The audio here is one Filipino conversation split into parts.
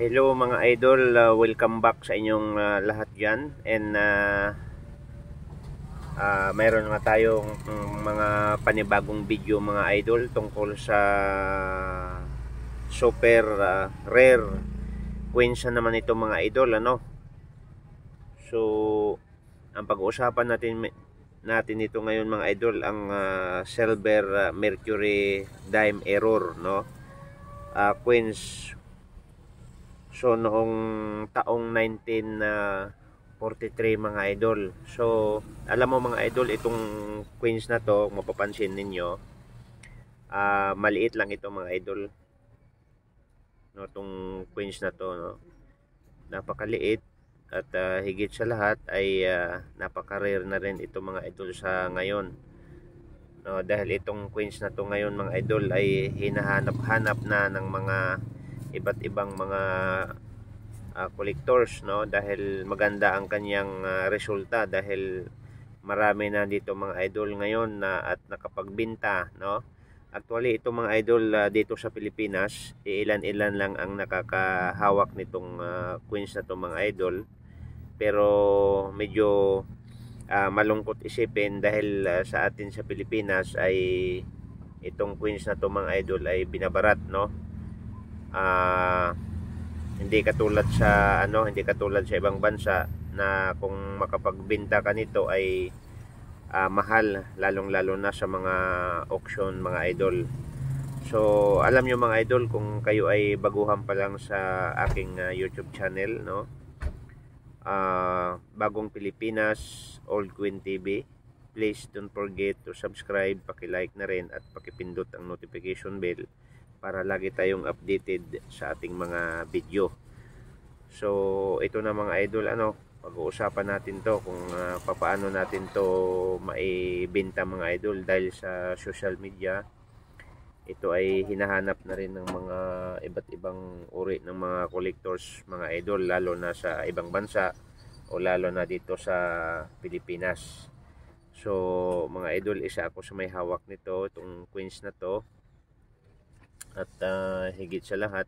Hello mga idol, welcome back sa inyong lahat dyan. And mayroon nga tayong mga panibagong video mga idol tungkol sa super rare coins na naman ito mga idol, ano. So ang pag-uusapan natin ito ngayon mga idol, ang silver mercury dime error, no. Coins. So noong taong 1943 mga idol. So alam mo mga idol, itong coins na to, mapapansin ninyo, maliit lang ito mga idol, no, itong coins na to, no, napakaliit. At higit sa lahat ay napaka-rare na rin ito mga idol sa ngayon, no, dahil itong coins na to ngayon mga idol ay hinahanap-hanap na ng mga iba't ibang mga collectors, no, dahil maganda ang kanyang resulta, dahil marami na dito mga idol ngayon na at nakapagbenta, no. Actually ito mga idol, dito sa Pilipinas ilan-ilan lang ang nakakahawak nitong coins na to mga idol, pero medyo malungkot isipin dahil sa atin sa Pilipinas ay itong coins na to mga idol ay binabarat, no. Hindi katulad sa ibang bansa na kung makapagbenta ka nito ay mahal, lalong-lalo na sa mga auction mga idol. So alam nyo mga idol, kung kayo ay baguhan pa lang sa aking YouTube channel, no, Bagong Pilipinas Old Queen TV, please don't forget to subscribe, paki-like na rin at pakipindot ang notification bell para lagi tayong updated sa ating mga video. So ito na mga idol, ano, pag-uusapan natin to kung paano natin to maibenta mga idol, dahil sa social media ito ay hinahanap na rin ng mga iba't ibang uri ng mga collectors mga idol, lalo na sa ibang bansa o lalo na dito sa Pilipinas. So mga idol, isa ako sa may hawak nito, itong coins na to. At higit sa lahat,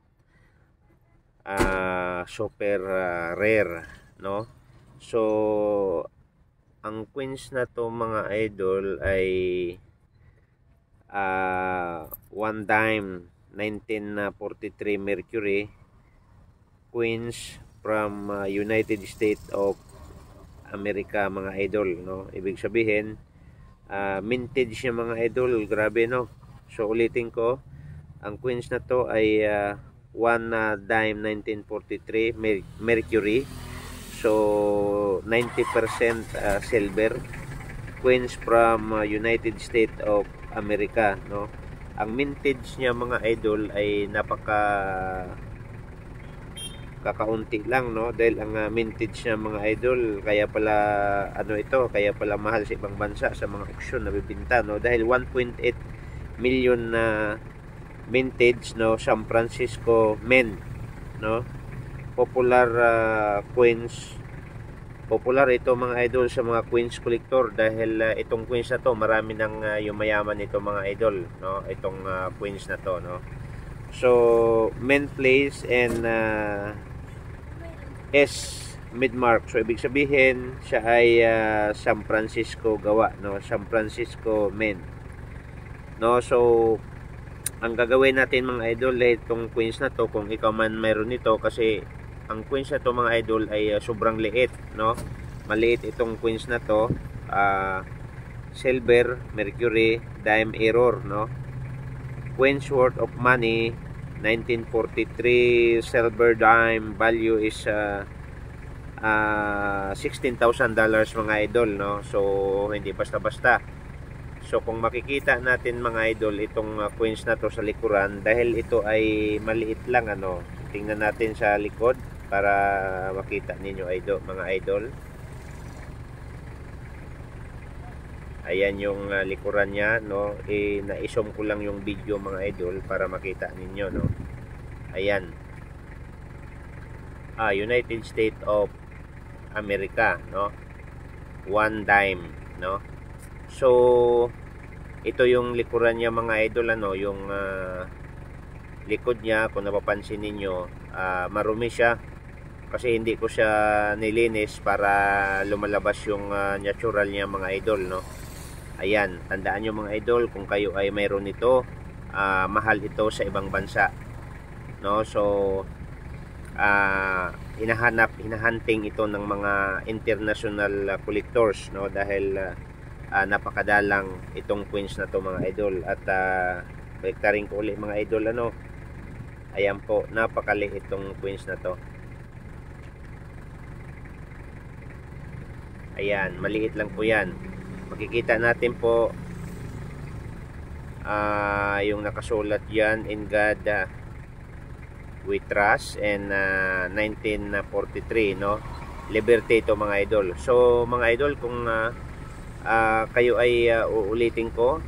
super rare, no. So ang coins na to mga idol ay one dime 1943 mercury coins from United States of America mga idol, no. Ibig sabihin vintage niya mga idol, grabe, no. So ulitin ko, ang coins na to ay one dime 1943 mercury, so 90% silver, coins from United States of America, no. Ang mintage niya mga idol ay kakaunti lang, no, dahil ang mintage niya mga idol, kaya pala kaya pala mahal sa ibang bansa sa mga auction na bibenta, no, dahil 1.8 million na vintage, no, San Francisco Mint, no, popular coins. Popular ito mga idol sa mga coins collector, dahil itong coins na to marami nang yumayaman ito mga idol, no, itong coins na to, no. So mint place and S mid-mark, so ibig sabihin siya ay San Francisco gawa, no, San Francisco Mint, no. So ang gagawin natin mga idol, itong coins na to, kung ikaw man mayroon nito, kasi ang coins na to mga idol ay sobrang liit, no, maliit itong coins na to, silver mercury dime error, no. Coins worth of money 1943 silver dime value is $16,000 mga idol, no. So hindi basta-basta. So kung makikita natin mga idol itong coins na to sa likuran, dahil ito ay maliit lang, ano, tingnan natin sa likod para makita ninyo mga idol. Ayan yung likuran niya, no. Na-zoom ko lang yung video mga idol para makita ninyo, no. Ayan, United States of America, no, one dime, no. So ito yung likuran niya mga idol, ano, yung likod niya, kung napapansin ninyo, marumi siya kasi hindi ko siya nilinis para lumalabas yung natural niya mga idol, no. Ayan, tandaan nyo mga idol, kung kayo ay mayroon nito, mahal ito sa ibang bansa, no. So hinahunting ito ng mga international collectors, no, dahil napakadalang itong queens na to mga idol. At kolektarin ko ulit mga idol, ano, ayan po, napakaliit itong queens na to. Ayan, maliit lang po yan. Makikita natin po yung nakasulat yan, "In God we trust," and 1943, no, liberty ito mga idol. So mga idol, kung kayo ay uulitin ko,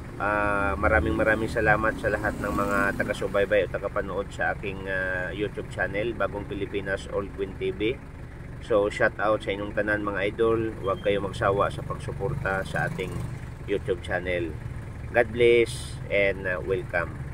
maraming salamat sa lahat ng mga taga-subaybay o taga-panood sa aking YouTube channel, Bagong Pilipinas Old Queen TV. So shout out sa inyong tanan mga idol. Huwag kayo magsawa sa pagsuporta sa ating YouTube channel. God bless and welcome.